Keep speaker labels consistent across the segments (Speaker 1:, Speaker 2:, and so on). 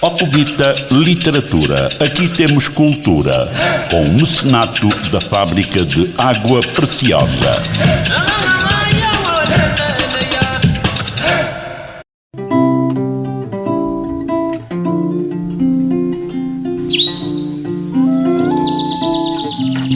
Speaker 1: Ocuvita Literatura. Aqui temos cultura, com o mecenato da Fábrica de Água Preciosa.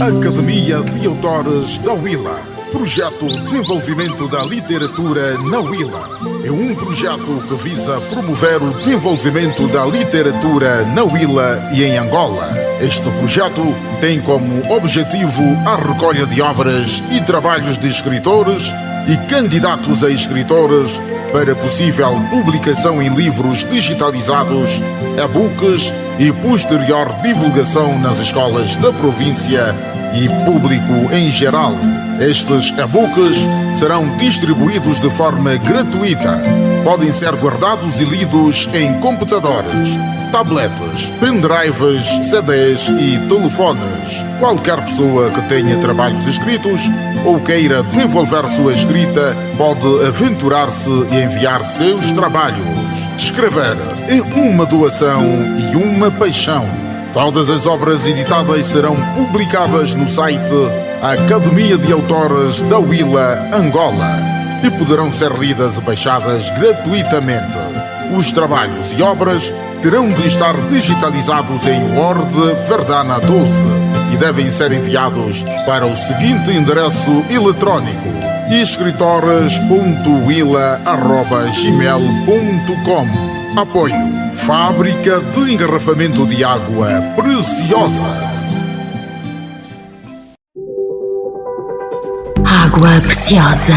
Speaker 2: Academia de Autores da Willa. Projeto de Desenvolvimento da Literatura na Willa. É um projeto que visa promover o desenvolvimento da literatura na Willa e em Angola. Este projeto tem como objetivo a recolha de obras e trabalhos de escritores e candidatos a escritores para possível publicação em livros digitalizados, e-books e posterior divulgação nas escolas da província e público em geral. Estes e-books serão distribuídos de forma gratuita. Podem ser guardados e lidos em computadores, tabletes, pendrives, CDs e telefones. Qualquer pessoa que tenha trabalhos escritos ou queira desenvolver sua escrita pode aventurar-se e enviar seus trabalhos. Escrever é uma doação e uma paixão. Todas as obras editadas serão publicadas no site Academia de Autores da Willa, Angola, e poderão ser lidas e baixadas gratuitamente. Os trabalhos e obras terão de estar digitalizados em Word Verdana 12 e devem ser enviados para o seguinte endereço eletrónico: escritores.willa@gmail.com. Apoio Fábrica de Engarrafamento de Água Preciosa.
Speaker 3: Água Preciosa.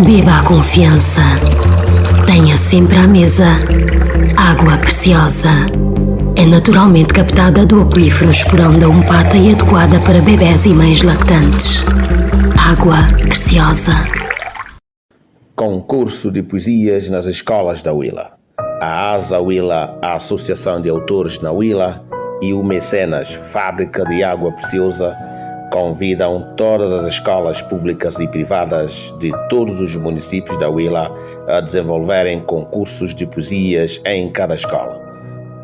Speaker 3: Beba a confiança. Tenha sempre à mesa. Água Preciosa. É naturalmente captada do aquífero Esporão da Umpata e adequada para bebés e mães lactantes. Água Preciosa.
Speaker 4: Concurso de poesias nas escolas da Willa. A ASA Willa, a Associação de Autores na Willa, e o Mecenas Fábrica de Água Preciosa convidam todas as escolas públicas e privadas de todos os municípios da Willa a desenvolverem concursos de poesias em cada escola.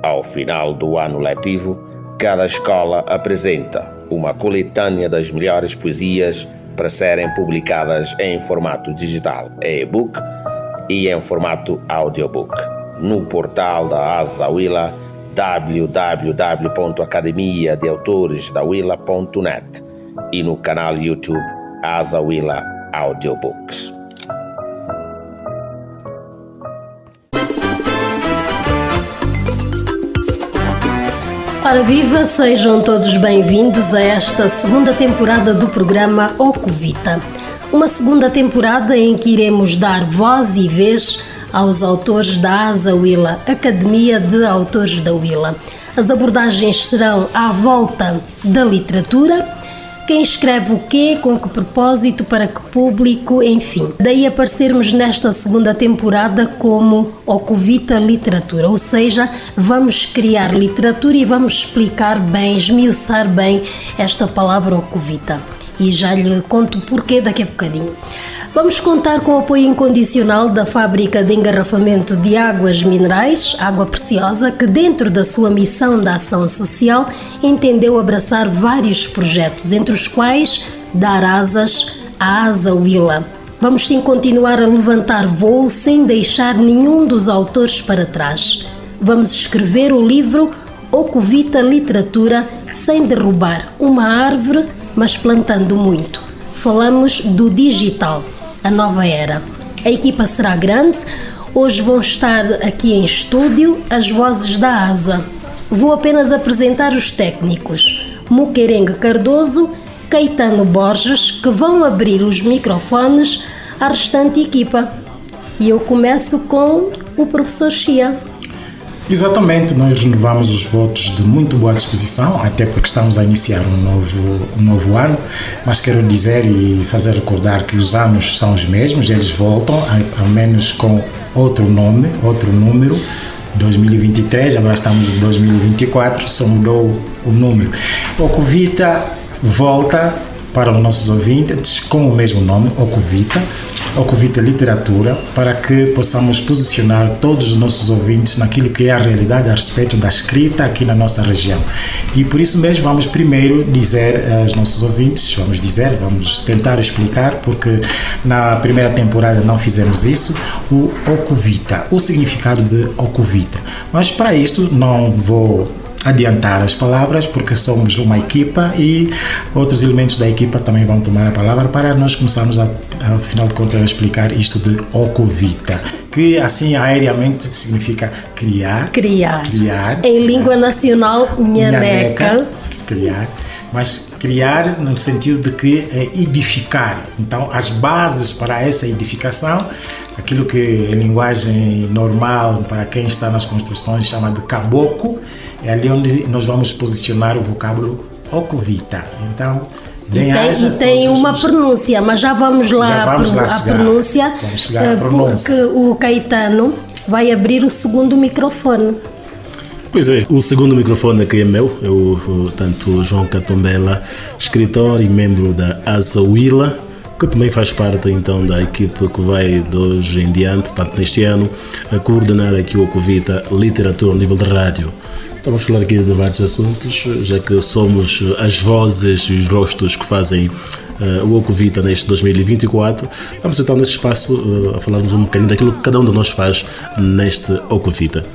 Speaker 4: Ao final do ano letivo, cada escola apresenta uma coletânea das melhores poesias para serem publicadas em formato digital, e-book, e em formato audiobook no portal da ASA Willa, www.academiadeautoresdawilla.net, e no canal YouTube ASA Willa Audiobooks.
Speaker 3: Ora viva, sejam todos bem-vindos a esta segunda temporada do programa Ocuvita. Uma segunda temporada em que iremos dar voz e vez aos autores da ASA Willa, Academia de Autores da Willa. As abordagens serão à volta da literatura, quem escreve o quê, com que propósito, para que público, enfim. Daí aparecermos nesta segunda temporada como Ocuvita Literatura, ou seja, vamos criar literatura e vamos explicar bem, esmiuçar bem esta palavra Ocuvita. E já lhe conto o porquê daqui a bocadinho. Vamos contar com o apoio incondicional da Fábrica de Engarrafamento de Águas Minerais, Água Preciosa, que dentro da sua missão de ação social entendeu abraçar vários projetos, entre os quais dar asas à ASA Willa. Vamos sim continuar a levantar voo sem deixar nenhum dos autores para trás. Vamos escrever o livro Ocuvita Literatura sem derrubar uma árvore, mas plantando muito. Falamos do digital, a nova era. A equipa será grande. Hoje vão estar aqui em estúdio as vozes da ASA. Vou apenas apresentar os técnicos: Muquerengue Cardoso, Caetano Borges, que vão abrir os microfones à restante equipa. E eu começo com o professor Chia.
Speaker 5: Exatamente, nós renovamos os votos de muito boa disposição, até porque estamos a iniciar um novo ano, mas quero dizer e fazer recordar que os anos são os mesmos, eles voltam, ao menos com outro nome, outro número. 2023, agora estamos em 2024, só mudou o número. O Ocuvita volta para os nossos ouvintes com o mesmo nome, Ocuvita Literatura, para que possamos posicionar todos os nossos ouvintes naquilo que é a realidade a respeito da escrita aqui na nossa região. E por isso mesmo vamos primeiro dizer aos nossos ouvintes, vamos tentar explicar, porque na primeira temporada não fizemos isso, o Ocuvita, o significado de Ocuvita. Mas para isto não vou adiantar as palavras, porque somos uma equipa e outros elementos da equipa também vão tomar a palavra para nós começarmos afinal de contas a explicar isto de Ocuvita, que assim aéreamente significa criar.
Speaker 3: Em língua nacional, nhaneca.
Speaker 5: Criar, mas criar no sentido de que é edificar. Então, as bases para essa edificação, aquilo que em linguagem normal para quem está nas construções chama de caboclo, é ali onde nós vamos posicionar o vocábulo Ocuvita. Então,
Speaker 3: tem uma pronúncia, mas já vamos lá à pronúncia, porque o Caetano vai abrir o segundo microfone.
Speaker 6: Pois é, o segundo microfone aqui é meu, tanto João Catombela, escritor e membro da Azawila, que também faz parte então da equipe que vai de hoje em diante, tanto neste ano, a coordenar aqui o Ocuvita Literatura ao nível de rádio. Então vamos falar aqui de vários assuntos, já que somos as vozes e os rostos que fazem o Ocuvita neste 2024. Vamos então neste espaço a falarmos um bocadinho daquilo que cada um de nós faz neste Ocuvita.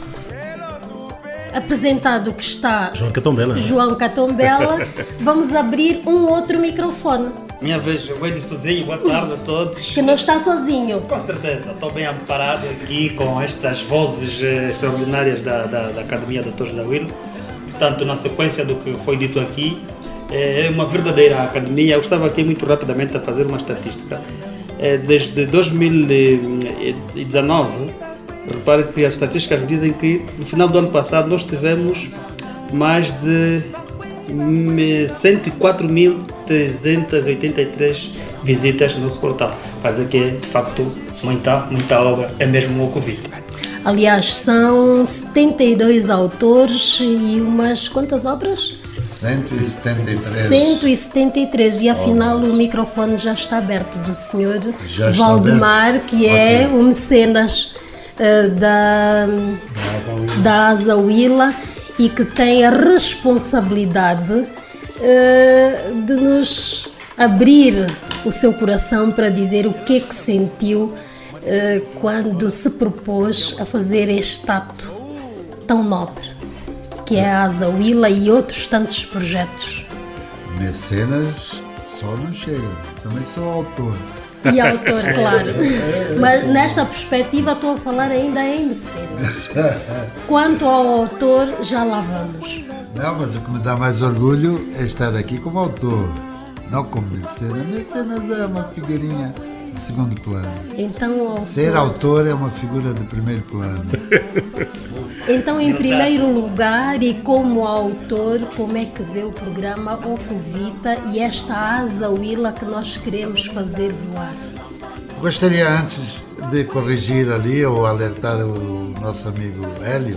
Speaker 3: Apresentado que está
Speaker 6: João Catombela,
Speaker 3: vamos abrir um outro microfone.
Speaker 7: Minha vez, eu venho sozinho, boa tarde a todos.
Speaker 3: Que não está sozinho.
Speaker 7: Com certeza, estou bem amparado aqui com estas vozes extraordinárias da Academia de Autores da Willa. Portanto, na sequência do que foi dito aqui, é uma verdadeira academia. Eu estava aqui muito rapidamente a fazer uma estatística. Desde 2019, repare que as estatísticas dizem que no final do ano passado nós tivemos mais de 104.383 visitas no nosso portal. Quer dizer que é de facto muita obra, é mesmo o Ocuvita.
Speaker 3: Aliás, são 72 autores e umas quantas obras? 173. E afinal o microfone já está aberto do senhor Valdemar, que é o mecenas da Azawila e que tem a responsabilidade de nos abrir o seu coração para dizer o que é que sentiu quando se propôs a fazer este ato tão nobre, que é a Azawila e outros tantos projetos.
Speaker 8: Mecenas só não chega, também sou autor.
Speaker 3: E autor, claro. Mas nesta perspectiva estou a falar ainda em mecenas. Quanto ao autor, já lá vamos.
Speaker 8: Não, mas o que me dá mais orgulho é estar aqui como autor, não como mecenas. Mecenas é uma figurinha de segundo plano.
Speaker 3: Então,
Speaker 8: ser autor é uma figura de primeiro plano.
Speaker 3: Então, em primeiro lugar, e como autor, como é que vê o programa Ocuvita e esta Azawila que nós queremos fazer voar?
Speaker 8: Gostaria antes de corrigir ali ou alertar o nosso amigo Hélio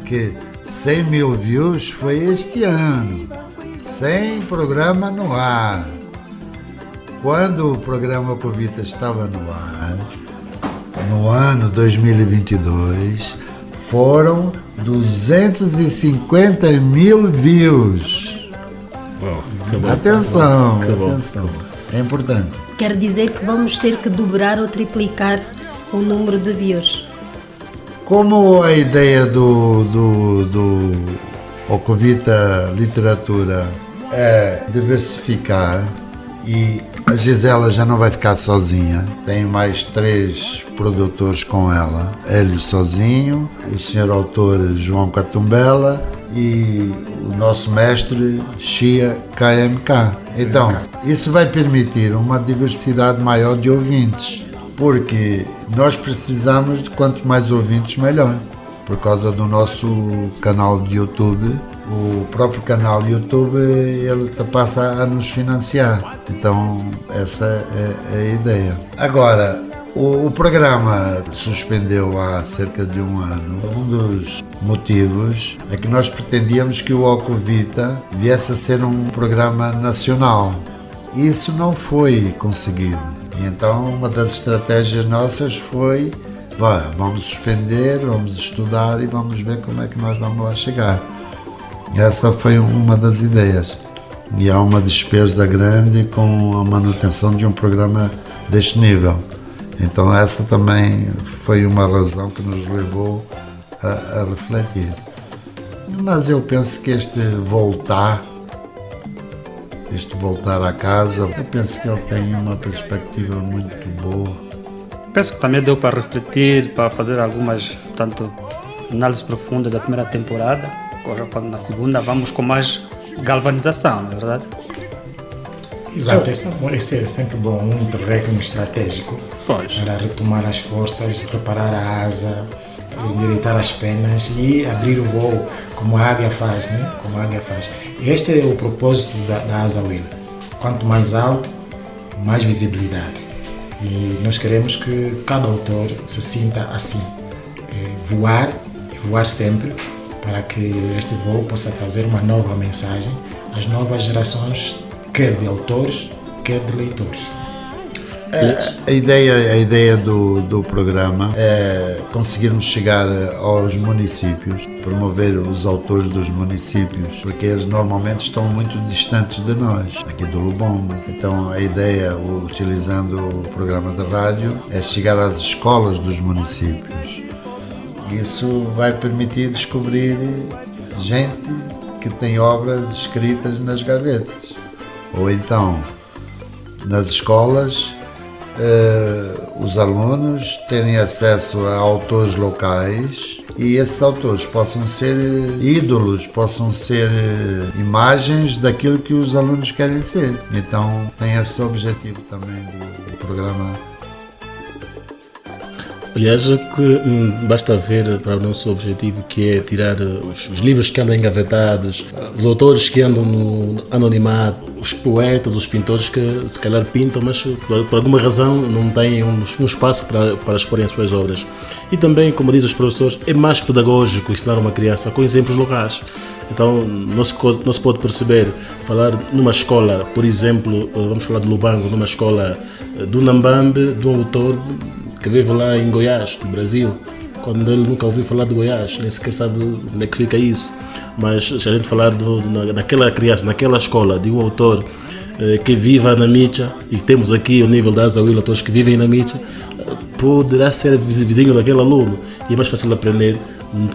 Speaker 8: que 100 mil views foi este ano, sem programa no ar. Quando o programa Ocuvita estava no ar, no ano 2022, foram 250 mil views. Atenção, atenção. É importante.
Speaker 3: Quer dizer que vamos ter que dobrar ou triplicar o número de views.
Speaker 8: Como a ideia do Ocuvita Literatura é diversificar, e a Gisela já não vai ficar sozinha, tem mais 3 produtores com ela, Hélio sozinho, o senhor autor João Catombela e o nosso mestre Chia KMK. Então, isso vai permitir uma diversidade maior de ouvintes, porque nós precisamos de quanto mais ouvintes melhor, por causa do nosso canal de YouTube. O próprio canal do YouTube, ele passa a nos financiar. Então, essa é a ideia. Agora, o programa suspendeu há cerca de um ano. Um dos motivos é que nós pretendíamos que o Ocuvita viesse a ser um programa nacional. isso não foi conseguido. E então uma das estratégias nossas foi, vamos suspender, vamos estudar e vamos ver como é que nós vamos lá chegar. Essa foi uma das ideias. E há uma despesa grande com a manutenção de um programa deste nível. Então essa também foi uma razão que nos levou a refletir. Mas eu penso que este voltar à casa, eu penso que ele tem uma perspectiva muito boa.
Speaker 7: Penso que também deu para refletir, para fazer algumas, portanto, análises profundas da primeira temporada. Agora, na segunda, vamos com mais galvanização, não é verdade?
Speaker 5: Exato, esse é sempre bom, um interregno estratégico.
Speaker 7: Pois.
Speaker 5: Para retomar as forças, reparar a asa, endireitar as penas e abrir o voo, como a águia faz, né? Como a águia faz. Este é o propósito da Asa Willa. Quanto mais alto, mais visibilidade. E nós queremos que cada autor se sinta assim, voar e voar sempre, para que este voo possa trazer uma nova mensagem às novas gerações, quer de autores, quer de leitores.
Speaker 8: A ideia do programa é conseguirmos chegar aos municípios, promover os autores dos municípios, porque eles normalmente estão muito distantes de nós, aqui do Lubombo. Então a ideia, utilizando o programa de rádio, é chegar às escolas dos municípios. Isso vai permitir descobrir gente que tem obras escritas nas gavetas. Ou então, nas escolas, os alunos terem acesso a autores locais e esses autores possam ser ídolos, possam ser imagens daquilo que os alunos querem ser. Então tem esse objetivo também do programa.
Speaker 6: Aliás, que basta ver para o nosso objetivo, que é tirar os livros que andam engavetados, os autores que andam no anonimato, os poetas, os pintores que se calhar pintam, mas por alguma razão não têm um espaço para exporem as suas obras. E também, como dizem os professores, é mais pedagógico ensinar uma criança com exemplos locais. Então não se pode perceber, falar numa escola, por exemplo, vamos falar de Lubango, numa escola do Nambambe, de um autor que vive lá em Goiás, no Brasil, quando ele nunca ouviu falar de Goiás, nem sequer sabe onde é que fica isso. Mas se a gente falar naquela criança, naquela escola, de um autor que vive na Micha, e temos aqui o nível da Asa Willa, autores que vivem na Micha, poderá ser vizinho daquele aluno e é mais fácil aprender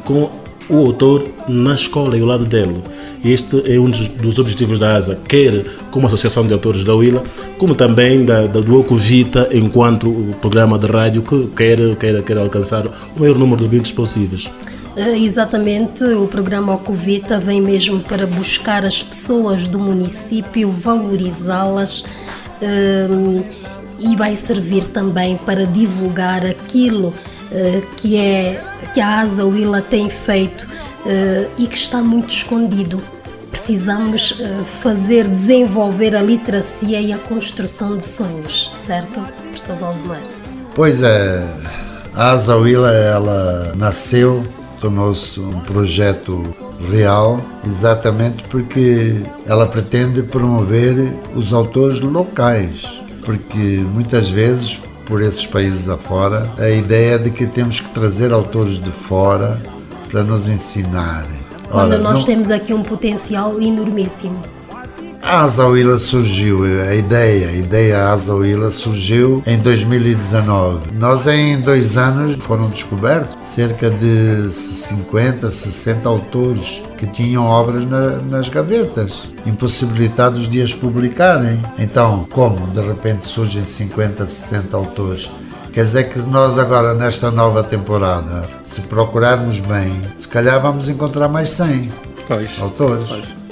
Speaker 6: com o autor na escola e ao lado dele. Este é um dos objetivos da ASA, quer como Associação de Autores da Willa, como também do Ocuvita, enquanto programa de rádio que quer alcançar o maior número de ouvintes possíveis.
Speaker 3: Exatamente, o programa Ocuvita vem mesmo para buscar as pessoas do município, valorizá-las e vai servir também para divulgar aquilo que a Asa Willa tem feito e que está muito escondido. Precisamos desenvolver a literacia e a construção de sonhos, certo, professor Valdemar?
Speaker 8: Pois é, a Asa Willa, ela nasceu, tornou-se um projeto real, exatamente porque ela pretende promover os autores locais, porque muitas vezes, por esses países afora, a ideia é de que temos que trazer autores de fora para nos ensinarem.
Speaker 3: Quando nós temos aqui um potencial enormíssimo.
Speaker 8: A Asa Willa surgiu, a ideia Asa Willa surgiu em 2019. Nós em 2 anos foram descobertos cerca de 50, 60 autores que tinham obras nas gavetas, impossibilitados de as publicarem. Então, como de repente surgem 50, 60 autores? Quer dizer que nós agora, nesta nova temporada, se procurarmos bem, se calhar vamos encontrar mais 100 autores.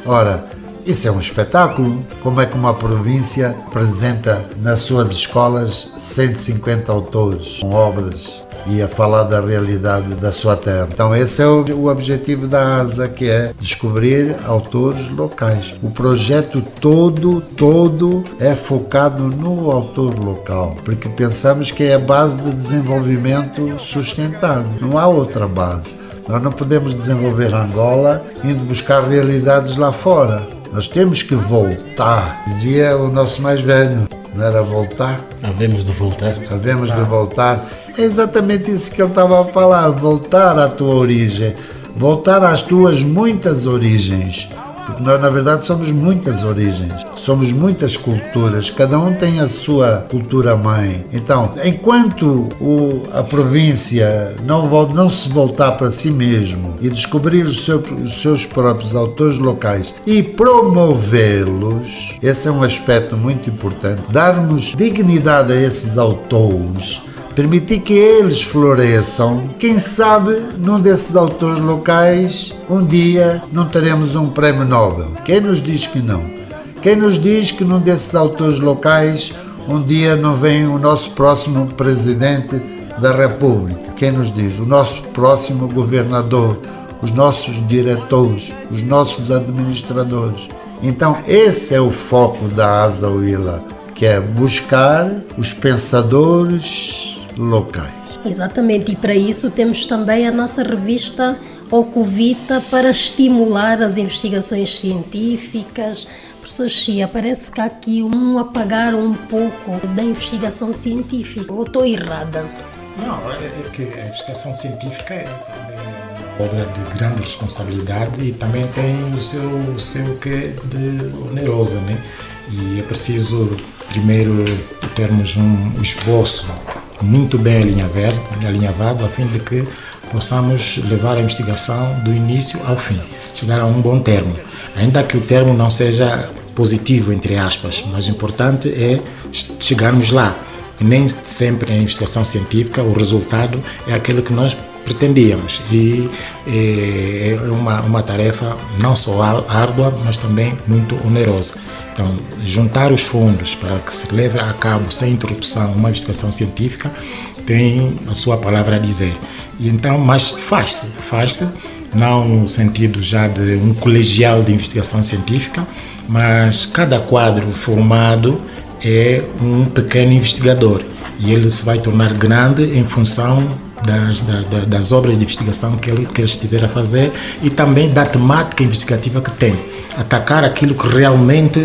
Speaker 8: Ora, isso é um espetáculo. Como é que uma província apresenta nas suas escolas 150 autores com obras e a falar da realidade da sua terra? Então esse é o objetivo da ASA, que é descobrir autores locais. O projeto todo é focado no autor local, porque pensamos que é a base de desenvolvimento sustentado. Não há outra base. Nós não podemos desenvolver Angola indo buscar realidades lá fora. Nós temos que voltar. Dizia o nosso mais velho, não era voltar?
Speaker 6: Havemos de voltar.
Speaker 8: Havemos de voltar. É exatamente isso que ele estava a falar, voltar à tua origem, voltar às tuas muitas origens. Porque nós, na verdade, somos muitas origens, somos muitas culturas, cada um tem a sua cultura-mãe. Então, enquanto a província não se voltar para si mesmo e descobrir os seus próprios autores locais e promovê-los, esse é um aspecto muito importante, darmos dignidade a esses autores, permitir que eles floresçam. Quem sabe, num desses autores locais, um dia não teremos um prémio Nobel. Quem nos diz que não? Quem nos diz que num desses autores locais, um dia não vem o nosso próximo presidente da República? Quem nos diz? O nosso próximo governador, os nossos diretores, os nossos administradores. Então, esse é o foco da Asa Huila, que é buscar os pensadores locais.
Speaker 3: Exatamente, e para isso temos também a nossa revista Ocuvita para estimular as investigações científicas. Professor Chia, parece que há aqui apagar um pouco da investigação científica, ou estou errada?
Speaker 5: Não, é que a investigação científica é uma obra de grande responsabilidade e também tem o seu quê de onerosa, né? E é preciso primeiro termos um esboço muito bem alinhavado, a fim de que possamos levar a investigação do início ao fim, chegar a um bom termo. Ainda que o termo não seja positivo, entre aspas, mas o importante é chegarmos lá. E nem sempre em investigação científica o resultado é aquele que nós pretendíamos. E é uma tarefa não só árdua, mas também muito onerosa. Então, juntar os fundos para que se leve a cabo sem interrupção uma investigação científica tem a sua palavra a dizer. E então, mas faz-se, não no sentido já de um colegial de investigação científica, mas cada quadro formado é um pequeno investigador e ele se vai tornar grande em função das obras de investigação que ele estiver a fazer e também da temática investigativa que tem. Atacar aquilo que realmente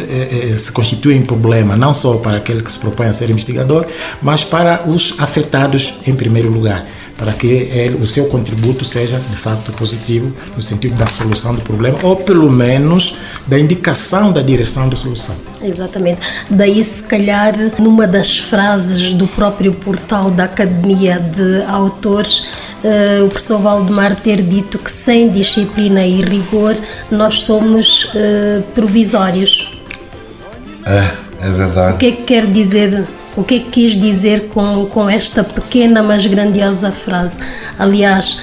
Speaker 5: se constitui um problema, não só para aquele que se propõe a ser investigador, mas para os afetados em primeiro lugar, para que o seu contributo seja de facto positivo no sentido da solução do problema ou pelo menos da indicação da direção da solução.
Speaker 3: Exatamente. Daí, se calhar, numa das frases do próprio portal da Academia de Autores, o professor Valdemar ter dito que sem disciplina e rigor nós somos provisórios.
Speaker 8: É verdade.
Speaker 3: O que é que quer dizer? O que é que quis dizer com esta pequena mas grandiosa frase? Aliás,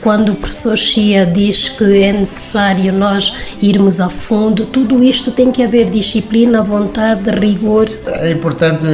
Speaker 3: quando o professor Chia diz que é necessário nós irmos a fundo, tudo isto tem que haver disciplina, vontade, rigor.
Speaker 8: É importante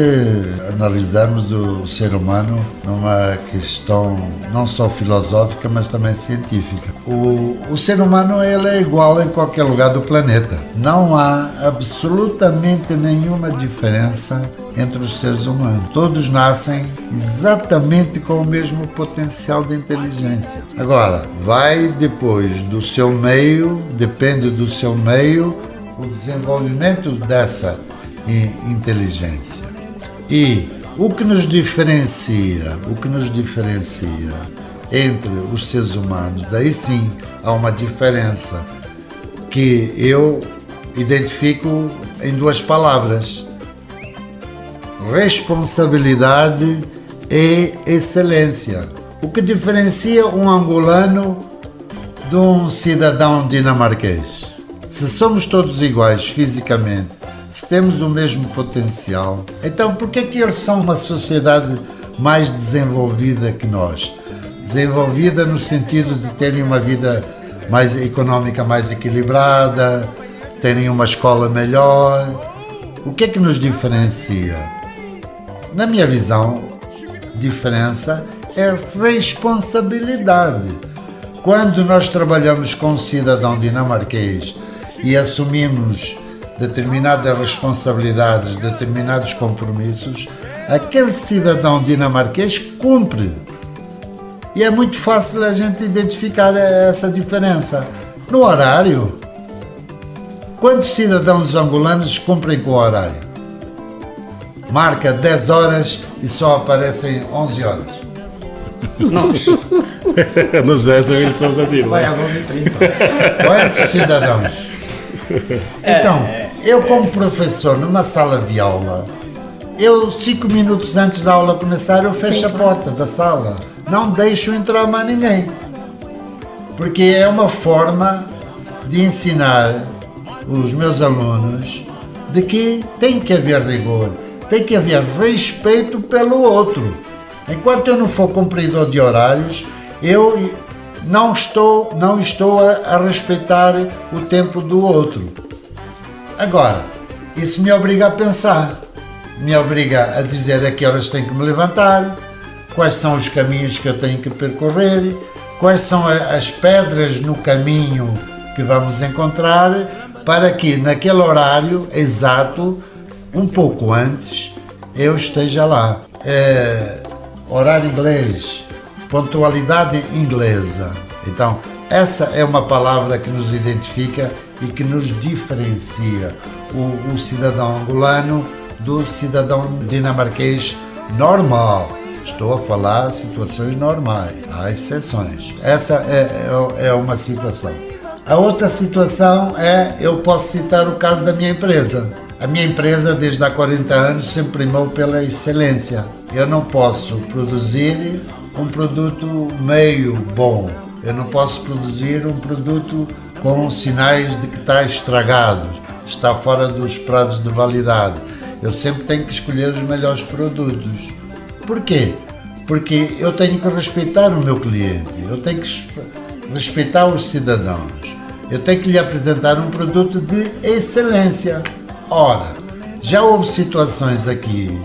Speaker 8: analisarmos o ser humano numa questão não só filosófica, mas também científica. O ser humano ele é igual em qualquer lugar do planeta. Não há absolutamente nenhuma diferença entre os seres humanos. Todos nascem exatamente com o mesmo potencial de inteligência. Agora, vai depois do seu meio, depende do seu meio, o desenvolvimento dessa inteligência. E o que nos diferencia entre os seres humanos, aí sim há uma diferença que eu identifico em duas palavras: responsabilidade e excelência. O que diferencia um angolano de um cidadão dinamarquês? Se somos todos iguais fisicamente, se temos o mesmo potencial, então por que eles são uma sociedade mais desenvolvida que nós? Desenvolvida no sentido de terem uma vida mais económica, mais equilibrada, terem uma escola melhor. O que é que nos diferencia? Na minha visão, diferença é responsabilidade. Quando nós trabalhamos com um cidadão dinamarquês e assumimos determinadas responsabilidades, determinados compromissos, aquele cidadão dinamarquês cumpre. E é muito fácil a gente identificar essa diferença. No horário, Quantos cidadãos angolanos cumprem com o horário? Marca 10 horas e só aparecem 11 horas.
Speaker 7: Nós.
Speaker 6: Nos 10 eles somos assim.
Speaker 5: Sai às 11h30.
Speaker 8: Quantos cidadãos? Então, eu como professor numa sala de aula, 5 minutos antes da aula começar, eu fecho a porta da sala. Não deixo entrar mais ninguém. Porque é uma forma de ensinar os meus alunos de que tem que haver rigor, tem que haver respeito pelo outro. Enquanto eu não for cumpridor de horários, eu não estou a respeitar o tempo do outro. Agora, isso me obriga a pensar, me obriga a dizer a que horas tenho que me levantar, quais são os caminhos que eu tenho que percorrer, quais são as pedras no caminho que vamos encontrar, para que naquele horário exato, um pouco antes, eu esteja lá. Horário inglês, pontualidade inglesa. Então, essa é uma palavra que nos identifica e que nos diferencia o cidadão angolano do cidadão dinamarquês normal. Estou a falar de situações normais, há exceções. Essa é uma situação. A outra situação eu posso citar o caso da minha empresa. A minha empresa, desde há 40 anos, sempre primou pela excelência. Eu não posso produzir um produto meio bom. Eu não posso produzir um produto com sinais de que está estragado, está fora dos prazos de validade. Eu sempre tenho que escolher os melhores produtos. Por quê? Porque eu tenho que respeitar o meu cliente, eu tenho que respeitar os cidadãos, eu tenho que lhe apresentar um produto de excelência. Ora, já houve situações aqui,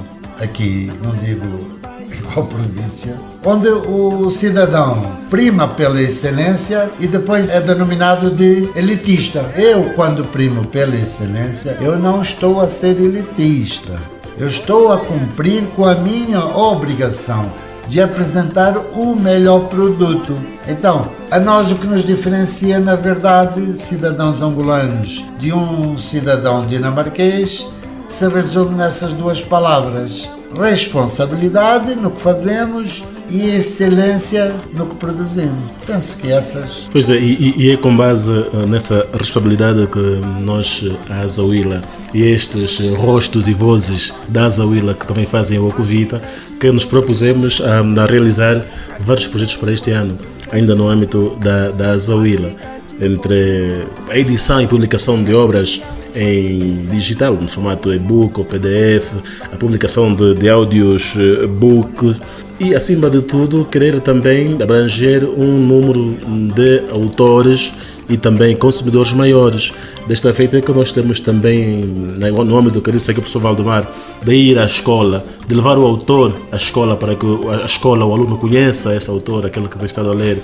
Speaker 8: não digo em qual província, onde o cidadão prima pela excelência e depois é denominado de elitista. Eu, quando primo pela excelência, eu não estou a ser elitista. Eu estou a cumprir com a minha obrigação de apresentar o melhor produto. Então, a nós o que nos diferencia, na verdade, cidadãos angolanos de um cidadão dinamarquês, se resume nessas duas palavras: responsabilidade no que fazemos e excelência no que produzimos. Penso que essas...
Speaker 6: Pois é, e é com base nessa responsabilidade que nós, a Azawila, e estes rostos e vozes da Azawila que também fazem o Ocuvita, que nos propusemos a realizar vários projetos para este ano, ainda no âmbito da Azawila, entre a edição e publicação de obras em digital, no formato e-book ou PDF, a publicação de áudios book e, acima de tudo, querer também abranger um número de autores e também consumidores maiores. Desta feita é que nós temos também, no âmbito do que disse aqui o professor Valdemar, de ir à escola, de levar o autor à escola para que a escola, o aluno conheça esse autor, aquele que tem estado a ler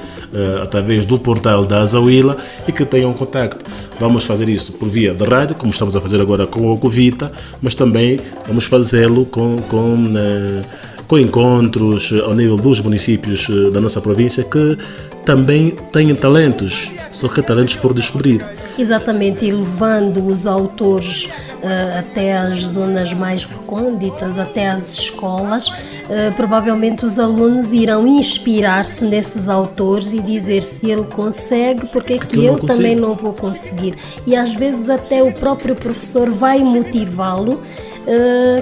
Speaker 6: através do portal da Azawila e que tenha um contacto. Vamos fazer isso por via de rádio, como estamos a fazer agora com o Ocuvita, mas também vamos fazê-lo com encontros ao nível dos municípios da nossa província que também têm talentos, só que talentos por descobrir.
Speaker 3: Exatamente, e levando os autores até as zonas mais recônditas, até as escolas, provavelmente os alunos irão inspirar-se nesses autores e dizer: se ele consegue, porque é que eu também não vou conseguir? E às vezes até o próprio professor vai motivá-lo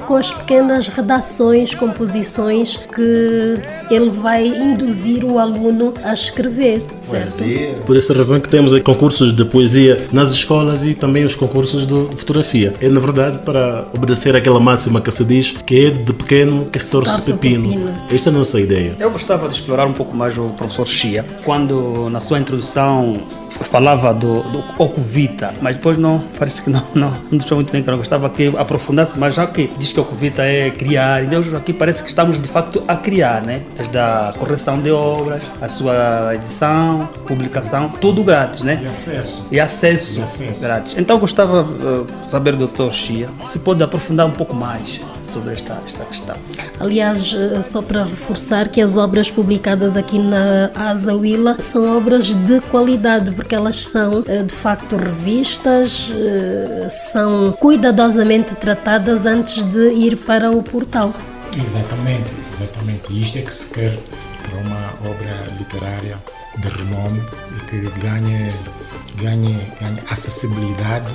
Speaker 3: com as pequenas redações, composições que ele vai induzir o aluno a escrever, certo?
Speaker 8: Poesia.
Speaker 6: Por essa razão que temos concursos de poesia nas escolas e também os concursos de fotografia. É, na verdade, para obedecer àquela máxima que se diz que é de pequeno que se torce o pepino. Esta é a nossa ideia.
Speaker 7: Eu gostava de explorar um pouco mais o professor Chia, quando na sua introdução falava do Ocuvita, mas depois não, parece que não deixou muito bem claro. Eu gostava que aprofundasse, mas já que diz que Ocuvita é criar, então aqui parece que estamos de facto a criar, né? Desde a correção de obras, a sua edição, publicação, tudo grátis, né? E acesso grátis. Então eu gostava de saber, Dr. Chia, se pode aprofundar um pouco mais sobre esta questão.
Speaker 3: Aliás, só para reforçar que as obras publicadas aqui na Asa Willa são obras de qualidade, porque elas são de facto revistas, são cuidadosamente tratadas antes de ir para o portal.
Speaker 5: Exatamente. Isto é que se quer para uma obra literária de renome e que ganhe acessibilidade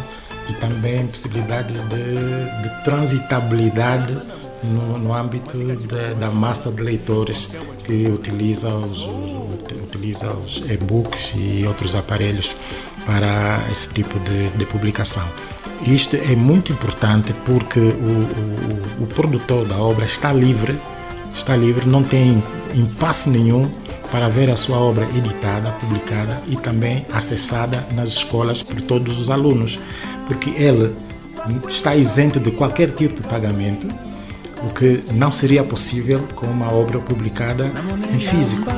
Speaker 5: e também possibilidade de transitabilidade no âmbito da massa de leitores que utiliza os e-books e outros aparelhos para esse tipo de publicação. Isto é muito importante porque o produtor da obra está livre, não tem impasse nenhum para ver a sua obra editada, publicada e também acessada nas escolas por todos os alunos, porque ele está isento de qualquer tipo de pagamento, o que não seria possível com uma obra publicada em físico.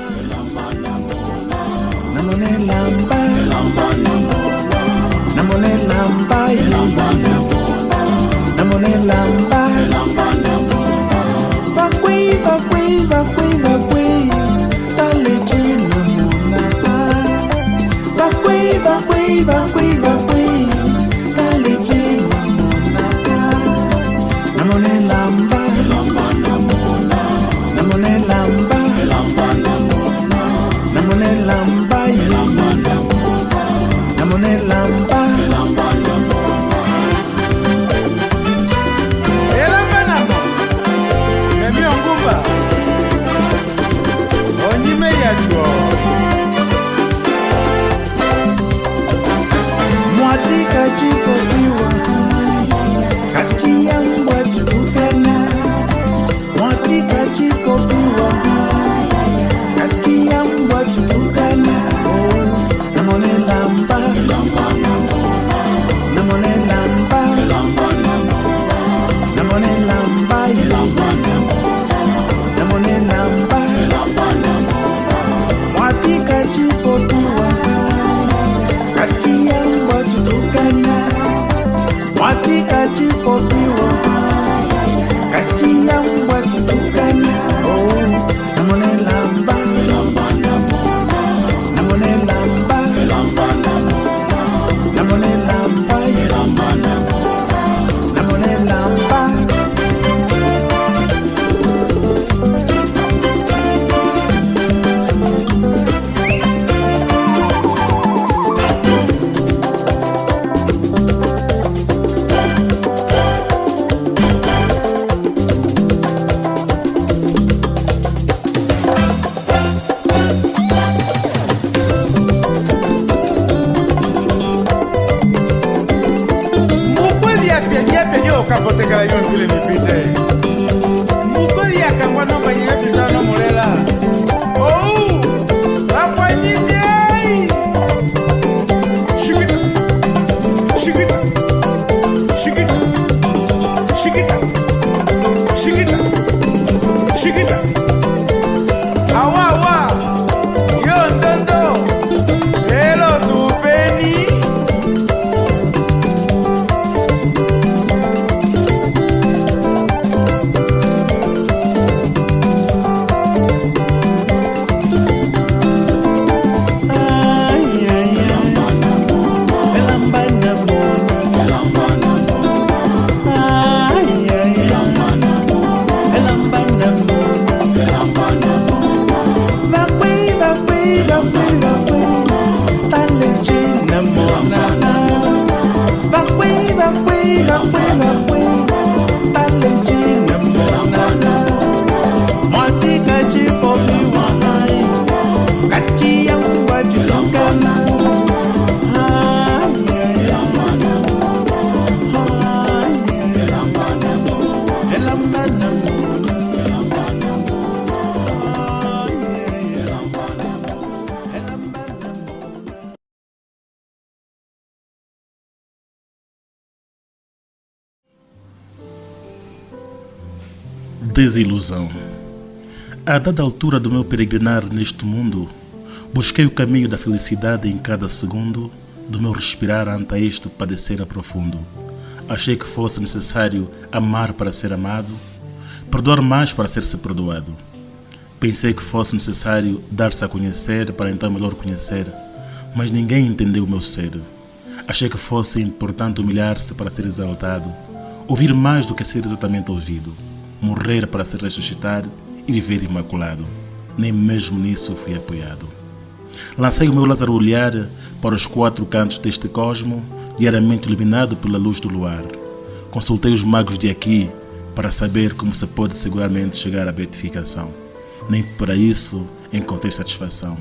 Speaker 6: Desilusão. A dada altura do meu peregrinar neste mundo, busquei o caminho da felicidade em cada segundo do meu respirar ante este padecer a profundo. Achei que fosse necessário amar para ser amado perdoar mais para ser-se perdoado. Pensei que fosse necessário dar-se a conhecer para então melhor conhecer, mas ninguém entendeu o meu ser. Achei que fosse importante humilhar-se para ser exaltado, ouvir mais do que ser exatamente ouvido, morrer para se ressuscitar e viver imaculado. Nem mesmo nisso fui apoiado. Lancei o meu Lázaro olhar para os 4 cantos deste cosmo, diariamente iluminado pela luz do luar. Consultei os magos de aqui para saber como se pode seguramente chegar à beatificação. Nem para isso encontrei satisfação.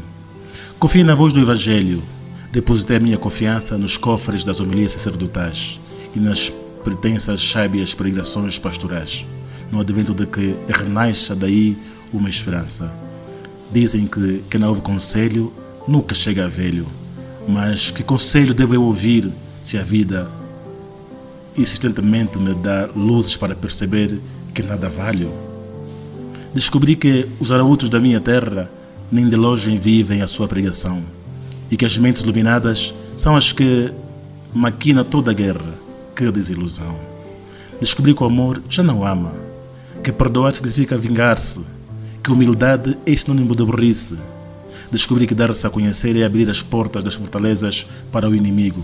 Speaker 6: Confiei na voz do Evangelho, depositei a minha confiança nos cofres das homilias sacerdotais e nas pretensas sábias pregações pastorais, no advento de que renasça daí uma esperança. Dizem que quem não ouve conselho nunca chega a velho, mas que conselho devo eu ouvir se a vida insistentemente me dá luzes para perceber que nada valho? Descobri que os arautos da minha terra nem de longe vivem a sua pregação e que as mentes iluminadas são as que maquinam toda a guerra. Que desilusão! Descobri que o amor já não ama, que perdoar significa vingar-se, que humildade é sinônimo de burrice. Descobri que dar-se a conhecer é abrir as portas das fortalezas para o inimigo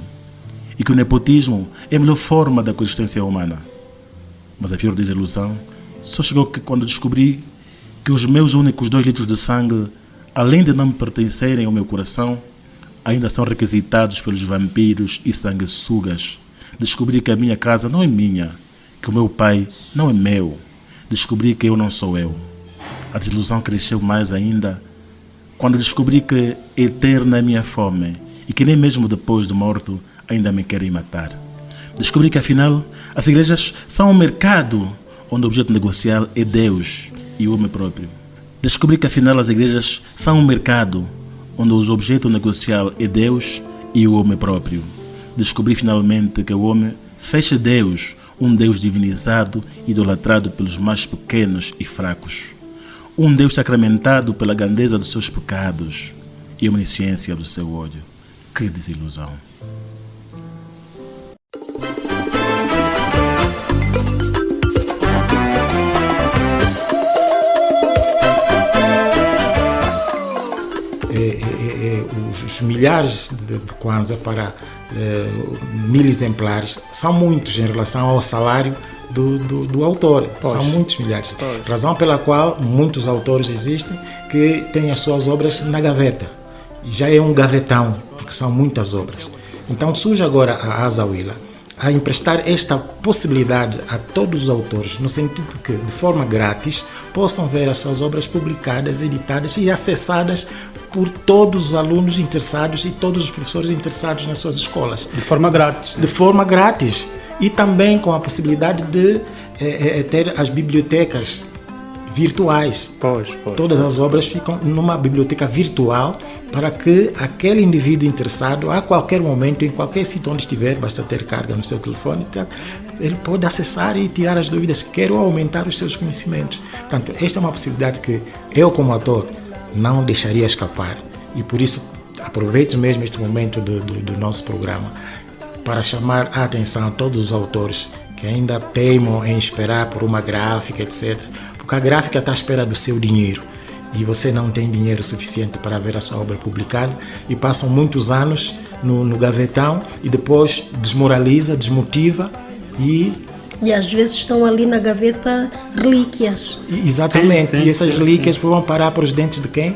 Speaker 6: e que o nepotismo é a melhor forma da coexistência humana. Mas a pior desilusão só chegou que quando descobri que os meus únicos 2 litros de sangue, além de não me pertencerem ao meu coração, ainda são requisitados pelos vampiros e sanguessugas. Descobri que a minha casa não é minha, que o meu pai não é meu. Descobri que eu não sou eu. A desilusão cresceu mais ainda quando descobri que eterna é minha fome e que nem mesmo depois de morto ainda me querem matar. Descobri que afinal as igrejas são um mercado onde o objeto negocial é Deus e o homem próprio. Descobri que afinal as igrejas são um mercado onde o objeto negocial é Deus e o homem próprio. Descobri finalmente que o homem fecha Deus, um Deus divinizado, idolatrado pelos mais pequenos e fracos. Um Deus sacramentado pela grandeza dos seus pecados e a onisciência do seu ódio. Que desilusão!
Speaker 5: Os milhares de kwanza para 1000 exemplares são muitos em relação ao salário do autor. São muitos milhares. Razão pela qual muitos autores existem que têm as suas obras na gaveta. E já é um gavetão, porque são muitas obras. Então surge agora a Asa Willa a emprestar esta possibilidade a todos os autores, no sentido de que, de forma grátis, possam ver as suas obras publicadas, editadas e acessadas por todos os alunos interessados e todos os professores interessados nas suas escolas.
Speaker 7: De forma grátis.
Speaker 5: De forma grátis. E também com a possibilidade de ter as bibliotecas virtuais. Todas as obras ficam numa biblioteca virtual para que aquele indivíduo interessado, a qualquer momento, em qualquer sítio onde estiver, basta ter carga no seu telefone, ele pode acessar e tirar as dúvidas que quer ou aumentar os seus conhecimentos. Portanto, esta é uma possibilidade que eu, como autor, não deixaria escapar. E por isso, aproveito mesmo este momento do nosso programa para chamar a atenção a todos os autores que ainda teimam em esperar por uma gráfica, etc. Porque a gráfica está à espera do seu dinheiro. E você não tem dinheiro suficiente para ver a sua obra publicada e passam muitos anos no gavetão e depois desmoraliza, desmotiva e
Speaker 3: às vezes estão ali na gaveta relíquias.
Speaker 5: Exatamente, e essas relíquias vão parar para os dentes de quem?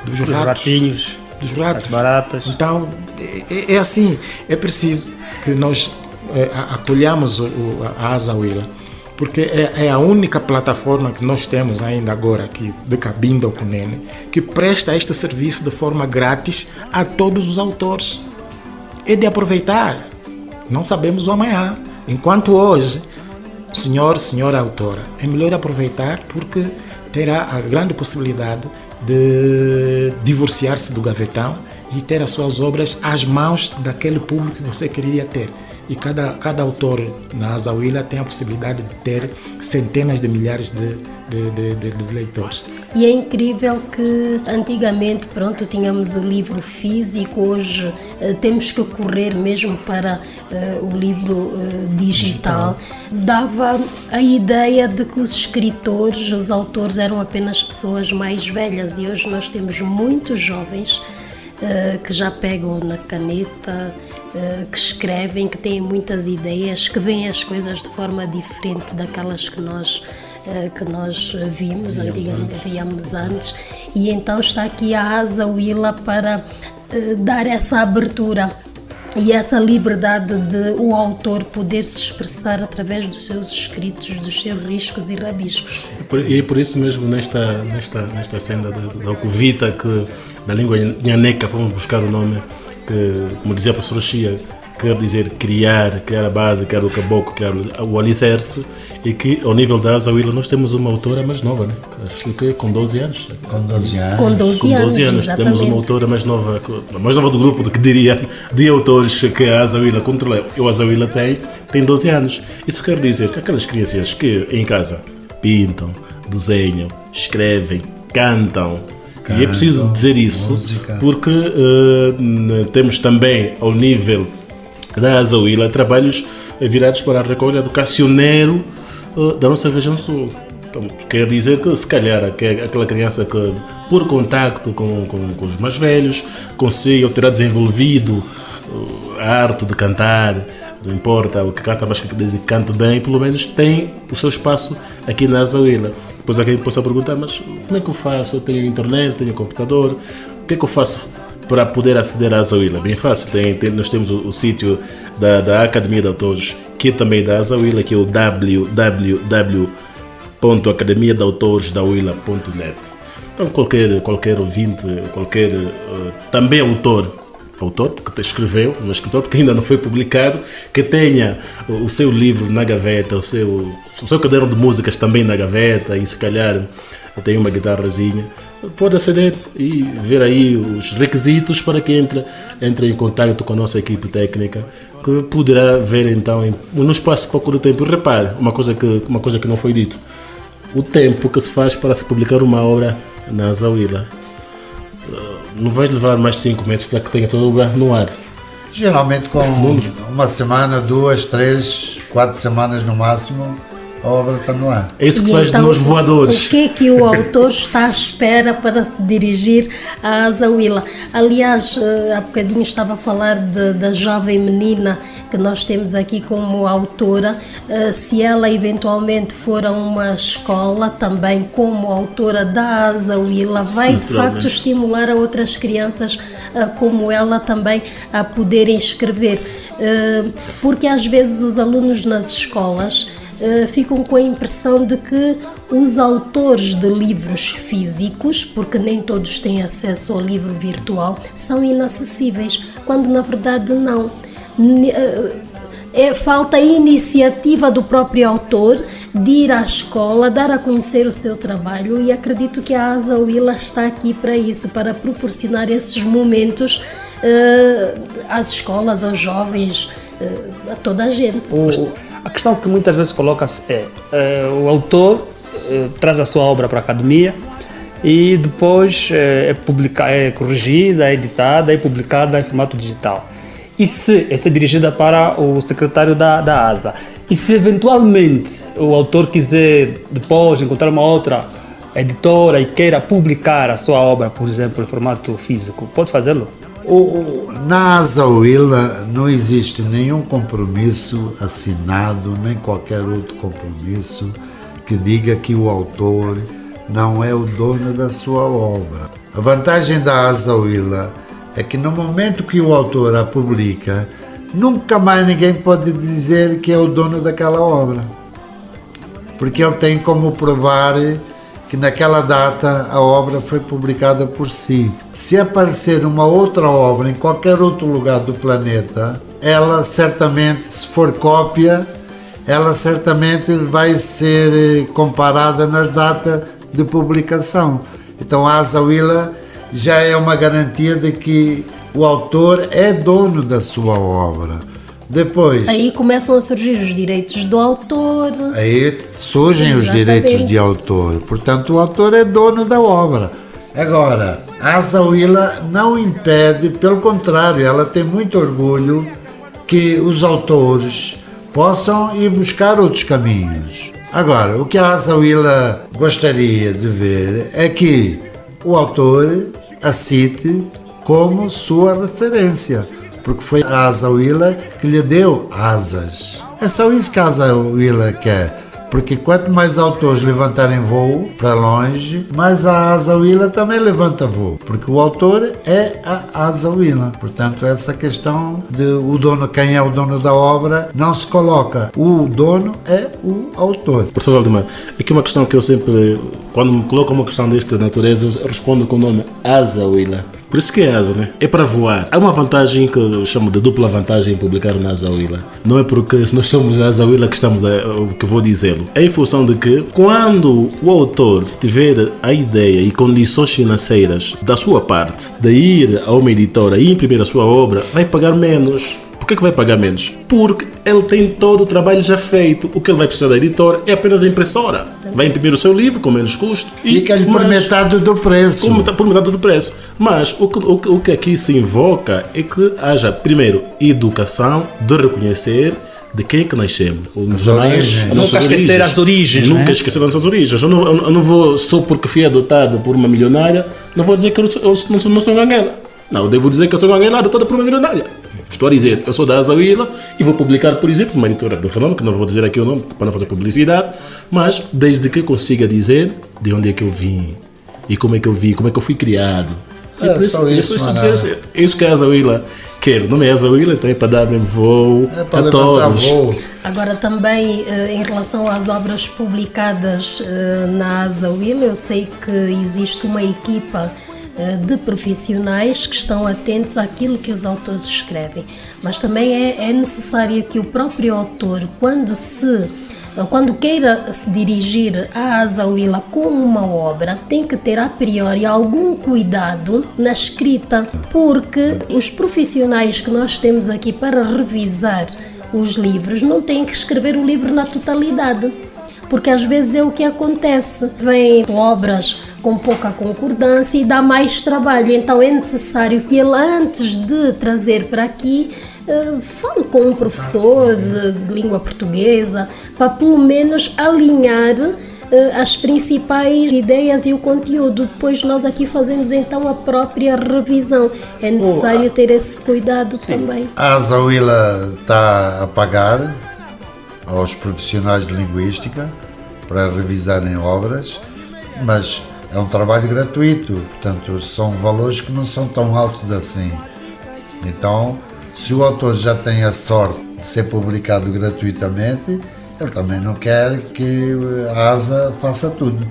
Speaker 5: Dos ratos.
Speaker 7: Ratinhos,
Speaker 5: dos ratos.
Speaker 7: das baratas.
Speaker 5: Então, é assim, é preciso que nós acolhamos a Asa Willa, porque é a única plataforma que nós temos ainda agora aqui de Cabinda Kunene que presta este serviço de forma grátis a todos os autores. É de aproveitar. Não sabemos o amanhã. Enquanto hoje, senhora autora, é melhor aproveitar porque terá a grande possibilidade de divorciar-se do gavetão e ter as suas obras às mãos daquele público que você queria ter. E cada autor na Asa Willa tem a possibilidade de ter centenas de milhares de leitores.
Speaker 3: E é incrível que antigamente, pronto, tínhamos o livro físico, hoje temos que correr mesmo para o livro digital. Dava a ideia de que os escritores, os autores eram apenas pessoas mais velhas, e hoje nós temos muitos jovens que já pegam na caneta, que escrevem, que têm muitas ideias, que veem as coisas de forma diferente daquelas que nós víamos antes. E então está aqui a Asa Willa para dar essa abertura e essa liberdade de o autor poder se expressar através dos seus escritos, dos seus riscos e rabiscos.
Speaker 6: E por isso mesmo nesta cena da Ocuvita, que na língua nhaneca fomos buscar o nome que, como dizia a professora Chia, quer dizer criar a base, criar o caboclo, criar o alicerce, e que ao nível da Asa Willa nós temos uma autora mais nova, né? Acho que com 12 anos.
Speaker 8: Com 12 anos.
Speaker 3: Com 12 anos,
Speaker 6: temos uma autora mais nova do grupo do que diria de autores que a Asa Willa controla. A Asa Willa tem 12 anos. Isso quer dizer que aquelas crianças que em casa pintam, desenham, escrevem, cantam. E é preciso dizer isso, música. Porque temos também ao nível da Asa Willa trabalhos virados para a recolha do cacioneiro da nossa região sul. Então, quer dizer que se calhar aquela criança que por contacto com os mais velhos consiga ter desenvolvido a arte de cantar, não importa o que canta, mas que cante bem, pelo menos tem o seu espaço aqui na Asa Willa. Depois alguém possa perguntar, mas como é que eu faço? Eu tenho internet, tenho computador, o que é que eu faço para poder aceder à Asa Willa? Bem fácil, nós temos o sítio da Academia de Autores, que é também da Asa Willa, que é o www.academiadautores.net. Então qualquer ouvinte, também autor, porque escreveu, um escritor, porque ainda não foi publicado, que tenha o seu livro na gaveta, o seu caderno de músicas também na gaveta, e se calhar tem uma guitarrazinha, pode aceder e ver aí os requisitos para que entre em contato com a nossa equipe técnica, que poderá ver então no espaço pouco de tempo. Repare, uma coisa que não foi dito: o tempo que se faz para se publicar uma obra na Asa Willa. Não vais levar mais de 5 meses para que tenha toda a obra no ar.
Speaker 8: Geralmente com uma semana, 2, 3, 4 semanas no máximo, a obra está no ar.
Speaker 6: É isso que faz então, de nós voadores.
Speaker 3: O que é que o autor está à espera para se dirigir à Asa Willa? Aliás, há bocadinho estava a falar da jovem menina que nós temos aqui como autora. Se ela eventualmente for a uma escola também como autora da Asa Willa, vai de facto estimular a outras crianças como ela também a poderem escrever. Porque às vezes os alunos nas escolas ficam com a impressão de que os autores de livros físicos, porque nem todos têm acesso ao livro virtual, são inacessíveis, quando na verdade não. Falta a iniciativa do próprio autor de ir à escola, dar a conhecer o seu trabalho, e acredito que a Asa Willa está aqui para isso, para proporcionar esses momentos às escolas, aos jovens, a toda a gente.
Speaker 7: A questão que muitas vezes coloca-se é o autor traz a sua obra para a academia e depois é corrigida, é editada, é publicada em formato digital. E se é dirigida para o secretário da ASA? E se eventualmente o autor quiser depois encontrar uma outra editora e queira publicar a sua obra, por exemplo, em formato físico, pode fazê-lo?
Speaker 8: Na Asa Willa não existe nenhum compromisso assinado, nem qualquer outro compromisso que diga que o autor não é o dono da sua obra. A vantagem da Asa Willa é que no momento que o autor a publica, nunca mais ninguém pode dizer que é o dono daquela obra, porque ele tem como provar que naquela data a obra foi publicada por si. Se aparecer uma outra obra em qualquer outro lugar do planeta, ela certamente, se for cópia, ela certamente vai ser comparada na data de publicação. Então a Asa Willa já é uma garantia de que o autor é dono da sua obra. Depois...
Speaker 3: Aí começam a surgir os direitos do autor.
Speaker 8: Aí surgem os direitos de autor. Portanto, o autor é dono da obra. Agora, a Asa Willa não impede, pelo contrário, ela tem muito orgulho que os autores possam ir buscar outros caminhos. Agora, o que a Asa Willa gostaria de ver é que o autor a cite como sua referência, porque foi a Asa Willa que lhe deu asas. É só isso que a Asa Willa quer, porque quanto mais autores levantarem voo para longe, mais a Asa Willa também levanta voo, porque o autor é a Asa Willa. Portanto, essa questão de o dono, quem é o dono da obra, não se coloca. O dono é o autor.
Speaker 6: Professor Valdemar, aqui uma questão que eu sempre, quando me coloco uma questão desta natureza, eu respondo com o nome Asa Willa. Por isso que é asa, né? É para voar. Há uma vantagem que eu chamo de dupla vantagem em publicar na Asa Willa. Não é porque nós somos a Asa Willa que estamos que vou dizê-lo. É em função de que quando o autor tiver a ideia e condições financeiras da sua parte de ir a uma editora e imprimir a sua obra, vai pagar menos. Por que vai pagar menos? Porque ele tem todo o trabalho já feito. O que ele vai precisar da editora é apenas a impressora. Vai imprimir o seu livro com menos custo.
Speaker 8: Fica-lhe por metade do preço.
Speaker 6: Por metade do preço. Mas o que aqui se invoca é que haja, primeiro, educação de reconhecer de quem é que nascemos.
Speaker 7: Nunca esquecer as origens.
Speaker 6: Nunca esquecer as nossas origens. Eu não vou, só porque fui adotado por uma milionária, não vou dizer que eu não sou gangueira. Não, eu devo dizer que eu sou gangueira adotada por uma milionária. Estou a dizer, eu sou da Asa Willa e vou publicar, por exemplo, uma editora do renome, que não vou dizer aqui o nome para não fazer publicidade, mas desde que consiga dizer de onde é que eu vim e como é que eu vim, como é que eu fui criado.
Speaker 8: É
Speaker 6: isso que a Asa Willa quer. O nome é Asa Willa, então é para dar mesmo voo
Speaker 8: para
Speaker 6: a todos.
Speaker 8: Voo.
Speaker 3: Agora também, em relação às obras publicadas na Asa Willa, eu sei que existe uma equipa de profissionais que estão atentos àquilo que os autores escrevem, mas também é necessário que o próprio autor, quando queira se dirigir à Asa Willa com uma obra, tem que ter a priori algum cuidado na escrita, porque os profissionais que nós temos aqui para revisar os livros não têm que escrever o livro na totalidade, porque às vezes é o que acontece, vem obras com pouca concordância e dá mais trabalho, então é necessário que ele, antes de trazer para aqui, fale com um professor de língua portuguesa, para pelo menos alinhar as principais ideias e o conteúdo. Depois nós aqui fazemos então a própria revisão. É necessário ter esse cuidado também.
Speaker 8: A Asa Willa está a pagar aos profissionais de linguística para revisarem obras, mas é um trabalho gratuito, portanto são valores que não são tão altos assim. Então, se o autor já tem a sorte de ser publicado gratuitamente, ele também não quer que a Asa faça tudo.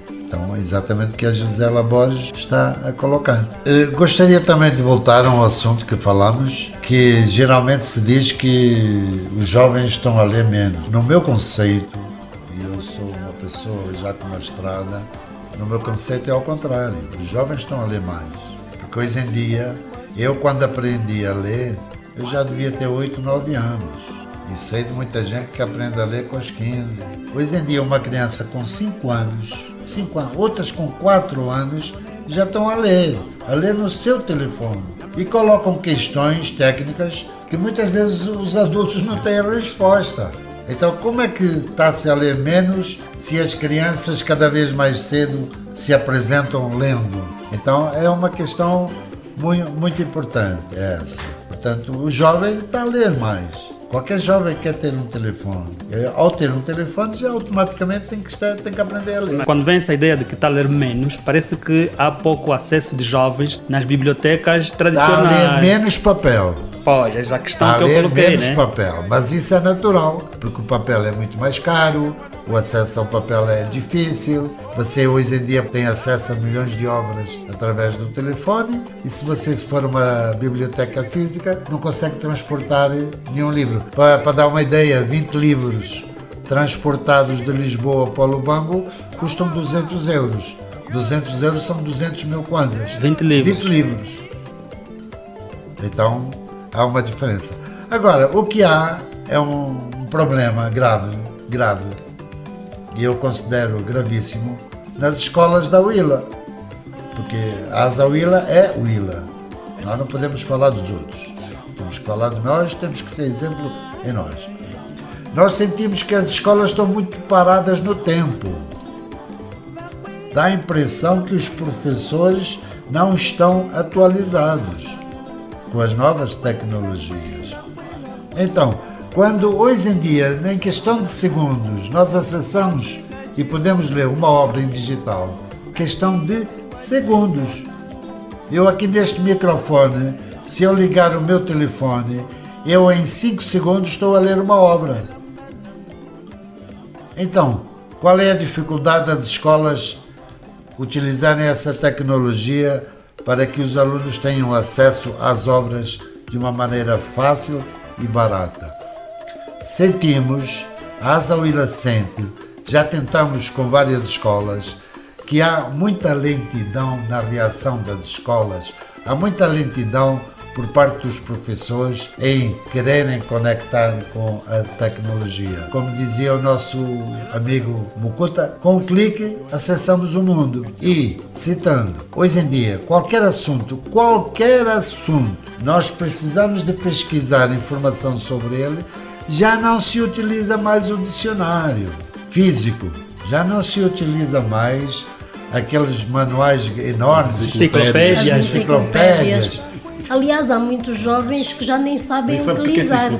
Speaker 8: Então é exatamente o que a Gisela Borges está a colocar. Gostaria também de voltar a um assunto que falamos, que geralmente se diz que os jovens estão a ler menos. No meu conceito, e eu sou uma pessoa já com uma estrada, no meu conceito é ao contrário, os jovens estão a ler mais. Porque hoje em dia, eu quando aprendi a ler, eu já devia ter 8, 9 anos. E sei de muita gente que aprende a ler com os 15. Hoje em dia, uma criança com 5 anos, outras com 4 anos, já estão a ler no seu telefone. E colocam questões técnicas que muitas vezes os adultos não têm a resposta. Então, como é que está-se a ler menos se as crianças cada vez mais cedo se apresentam lendo? Então, é uma questão muito, muito importante essa. Portanto, o jovem está a ler mais. Qualquer jovem quer ter um telefone. Ao ter um telefone, já automaticamente tem que aprender a ler.
Speaker 7: Quando vem essa ideia de que está a ler menos, parece que há pouco acesso de jovens nas bibliotecas tradicionais.
Speaker 8: Está a ler menos papel.
Speaker 7: Pois, é a questão
Speaker 8: está
Speaker 7: que eu coloquei,
Speaker 8: menos papel. Mas isso é natural, porque o papel é muito mais caro, o acesso ao papel é difícil. Você hoje em dia tem acesso a milhões de obras através do telefone, e se você for a uma biblioteca física, não consegue transportar nenhum livro. Para dar uma ideia, 20 livros transportados de Lisboa para Lubango custam 200 euros. 200 euros são 200 mil kwanzas.
Speaker 7: 20 livros.
Speaker 8: 20 livros. Então, há uma diferença. Agora, o que há é um problema grave, e eu considero gravíssimo, nas escolas da Huila. Porque a Asa Huila é Huila. Nós não podemos falar dos outros. Temos que falar de nós, temos que ser exemplo em nós. Nós sentimos que as escolas estão muito paradas no tempo. Dá a impressão que os professores não estão atualizados com as novas tecnologias. Então, quando hoje em dia, em questão de segundos, nós acessamos e podemos ler uma obra em digital, questão de segundos. Eu aqui neste microfone, se eu ligar o meu telefone, eu em 5 segundos estou a ler uma obra. Então, qual é a dificuldade das escolas utilizarem essa tecnologia para que os alunos tenham acesso às obras de uma maneira fácil e barata? Sentimos, a Asa Huila sente, já tentamos com várias escolas, que há muita lentidão na reação das escolas, há muita lentidão por parte dos professores em quererem conectar com a tecnologia. Como dizia o nosso amigo Mukuta, com um clique acessamos o mundo. E, citando, hoje em dia, qualquer assunto, nós precisamos de pesquisar informação sobre ele, já não se utiliza mais o dicionário físico, já não se utiliza mais aqueles manuais enormes, enciclopédias.
Speaker 3: Aliás, há muitos jovens que já nem sabem utilizar.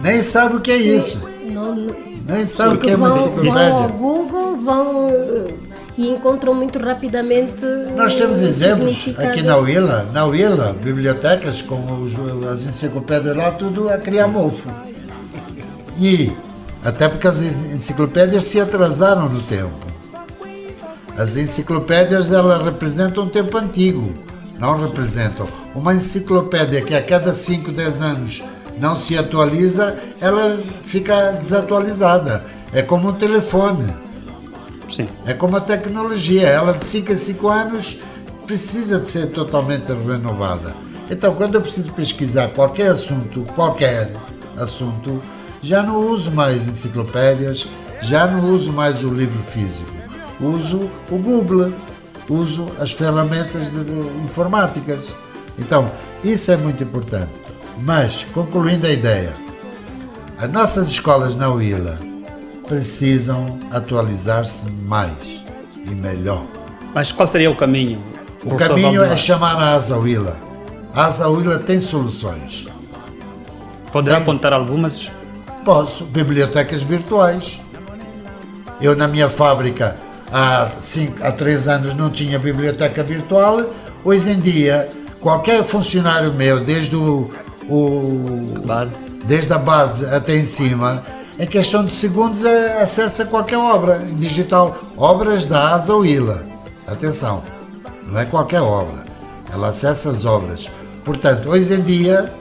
Speaker 8: Nem sabem o que é isso. Nem sabem o que é uma enciclopédia.
Speaker 3: Vão ao Google, e encontram muito rapidamente.
Speaker 8: Nós temos exemplos aqui na Huila, bibliotecas com as enciclopédias lá, tudo a criar mofo. E até porque as enciclopédias se atrasaram no tempo. As enciclopédias, elas representam um tempo antigo, não representam. Uma enciclopédia que a cada 5, 10 anos não se atualiza, ela fica desatualizada. É como um telefone.
Speaker 7: Sim. É
Speaker 8: como a tecnologia, ela de 5 a 5 anos precisa de ser totalmente renovada. Então, quando eu preciso pesquisar qualquer assunto, já não uso mais enciclopédias, já não uso mais o livro físico. Uso o Google, uso as ferramentas informáticas. Então, isso é muito importante. Mas, concluindo a ideia, as nossas escolas na Huila precisam atualizar-se mais e melhor.
Speaker 7: Mas qual seria o caminho?
Speaker 8: O caminho é chamar a Asa Huila. A Asa Huila tem soluções.
Speaker 7: Poderá apontar algumas?
Speaker 8: Posso. Bibliotecas virtuais. Eu, na minha fábrica, há 3 anos não tinha biblioteca virtual. Hoje em dia, qualquer funcionário meu, desde desde a base até em cima, em questão de segundos acessa qualquer obra em digital. Obras da Asa Huila. Atenção, não é qualquer obra. Ela acessa as obras. Portanto, hoje em dia,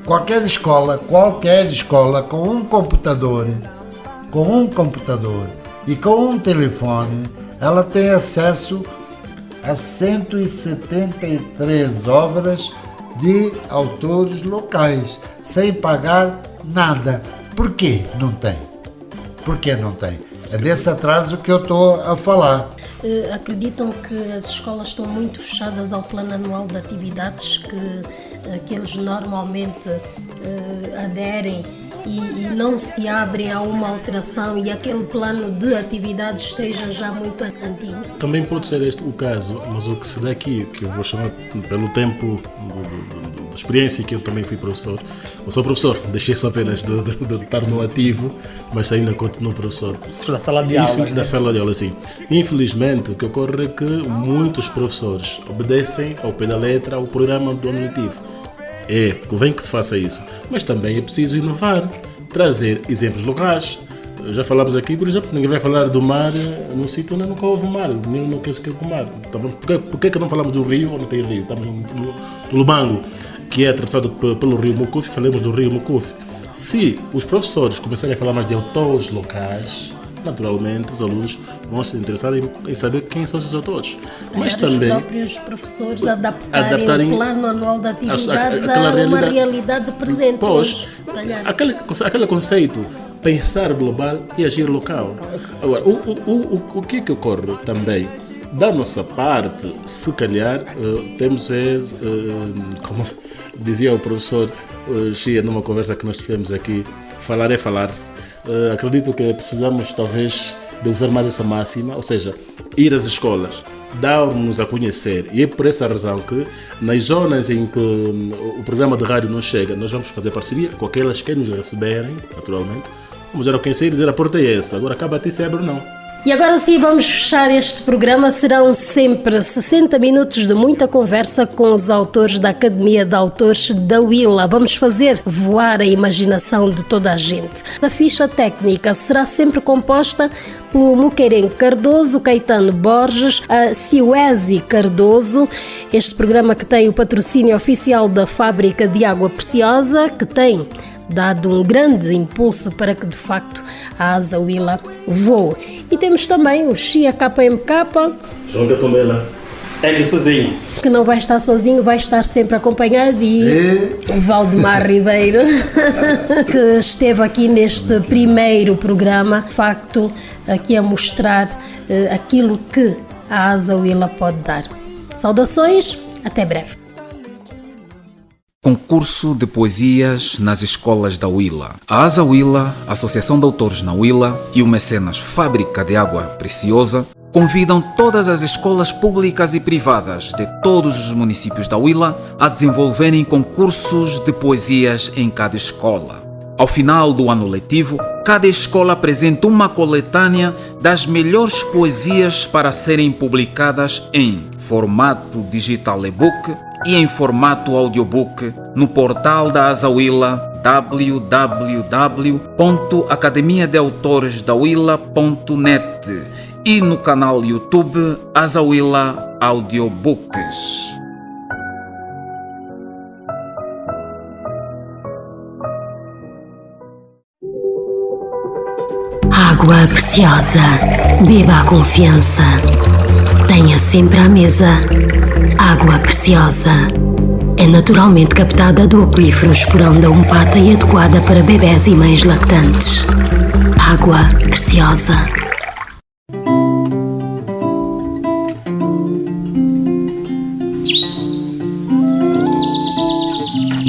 Speaker 8: qualquer escola com um computador e com um telefone, ela tem acesso a 173 obras de autores locais, sem pagar nada. Por que não tem? É desse atraso que eu estou a falar.
Speaker 3: Acreditam que as escolas estão muito fechadas ao plano anual de atividades que eles normalmente aderem e não se abrem a uma alteração e aquele plano de atividades seja já muito antigo?
Speaker 6: Também pode ser este o caso, mas o que se dá aqui, que eu vou chamar pelo tempo de experiência, que eu também fui professor. Eu sou professor, deixei-se apenas de estar no ativo, mas ainda continuo professor.
Speaker 7: Da sala de aula.
Speaker 6: Da sala de aula, sim. Infelizmente, o que ocorre é que muitos professores obedecem ao pé da letra ao programa do ano letivo. Convém que se faça isso, mas também é preciso inovar, trazer exemplos locais. Já falámos aqui, por exemplo, ninguém vai falar do mar num sítio onde nunca houve mar, nem não quer o mar. Por que não falamos do rio onde tem rio? Estamos no Lubango, que é atravessado pelo rio Mucufi, falamos do rio Mucufi. Se os professores começarem a falar mais de autores locais, naturalmente os alunos vão se interessar em saber quem são esses autores.
Speaker 3: Se calhar mas também os próprios professores adaptarem o plano anual de atividades a uma realidade presente.
Speaker 6: Pois, aquele conceito, pensar global e agir local. Agora, o que ocorre também? Da nossa parte, se calhar, temos, como dizia o professor Xia numa conversa que nós tivemos aqui, falar é falar-se. Acredito que precisamos, talvez, de usar mais essa máxima, ou seja, ir às escolas, dar-nos a conhecer. E é por essa razão que, nas zonas em que o programa de rádio não chega, nós vamos fazer parceria com aquelas que nos receberem, naturalmente. Vamos dar a conhecer e dizer: a porta é essa, agora acaba a ti se abre ou não.
Speaker 3: E agora sim, vamos fechar este programa. Serão sempre 60 minutos de muita conversa com os autores da Academia de Autores da Willa. Vamos fazer voar a imaginação de toda a gente. A ficha técnica será sempre composta pelo Muqueirense Cardoso, Caetano Borges, a Ciuesi Cardoso. Este programa que tem o patrocínio oficial da Fábrica de Água Preciosa, que tem dado um grande impulso para que de facto a Asa Willa voe. E temos também o Xia KMK,
Speaker 6: João Catombela,
Speaker 7: ele sozinho,
Speaker 3: que não vai estar sozinho, vai estar sempre acompanhado, e o Valdemar Ribeiro, que esteve aqui neste primeiro programa, de facto aqui a mostrar aquilo que a Asa Willa pode dar. Saudações, até breve.
Speaker 9: Concurso de poesias nas escolas da Willa. A Asa Willa, Associação de Autores na Willa, e o Mecenas Fábrica de Água Preciosa convidam todas as escolas públicas e privadas de todos os municípios da Willa a desenvolverem concursos de poesias em cada escola. Ao final do ano letivo, cada escola apresenta uma coletânea das melhores poesias para serem publicadas em formato digital e-book e em formato audiobook no portal da Asa Willa, www.academiadeautoresdawilla.net, e no canal YouTube Asa Willa Audiobooks.
Speaker 10: Água Preciosa. Beba a confiança. Tenha sempre à mesa água preciosa. É naturalmente captada do aquífero Esporão da Umpata e adequada para bebés e mães lactantes. Água preciosa.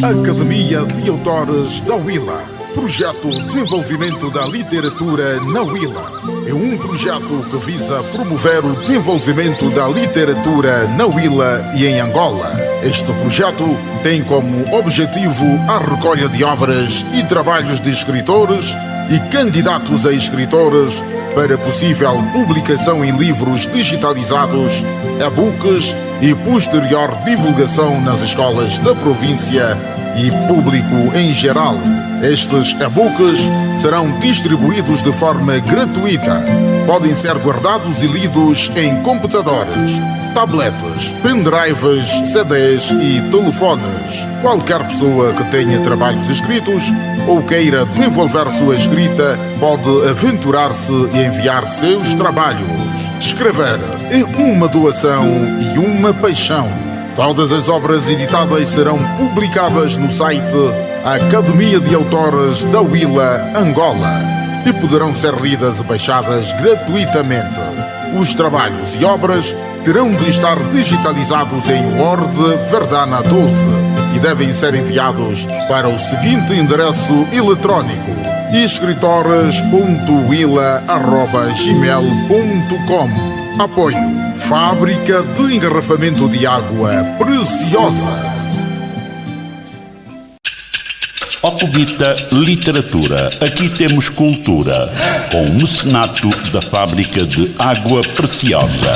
Speaker 2: Academia de Autores da Willa. Projeto de Desenvolvimento da Literatura na Willa. É um projeto que visa promover o desenvolvimento da literatura na Willa e em Angola. Este projeto tem como objetivo a recolha de obras e trabalhos de escritores e candidatos a escritores para possível publicação em livros digitalizados, e-books e posterior divulgação nas escolas da província e público em geral. Estes e-books serão distribuídos de forma gratuita. Podem ser guardados e lidos em computadores, tabletes, pendrives, CDs e telefones. Qualquer pessoa que tenha trabalhos escritos ou queira desenvolver sua escrita pode aventurar-se e enviar seus trabalhos. Escrever é uma doação e uma paixão. Todas as obras editadas serão publicadas no site Academia de Autores da Willa, Angola, e poderão ser lidas e baixadas gratuitamente. Os trabalhos e obras terão de estar digitalizados em Word Verdana 12 e devem ser enviados para o seguinte endereço eletrónico: escritores.willa@gmail.com. Apoio Fábrica de Engarrafamento de Água Preciosa.
Speaker 1: Ocuvita Literatura. Aqui temos cultura, com o mecenato da Fábrica de Água Preciosa.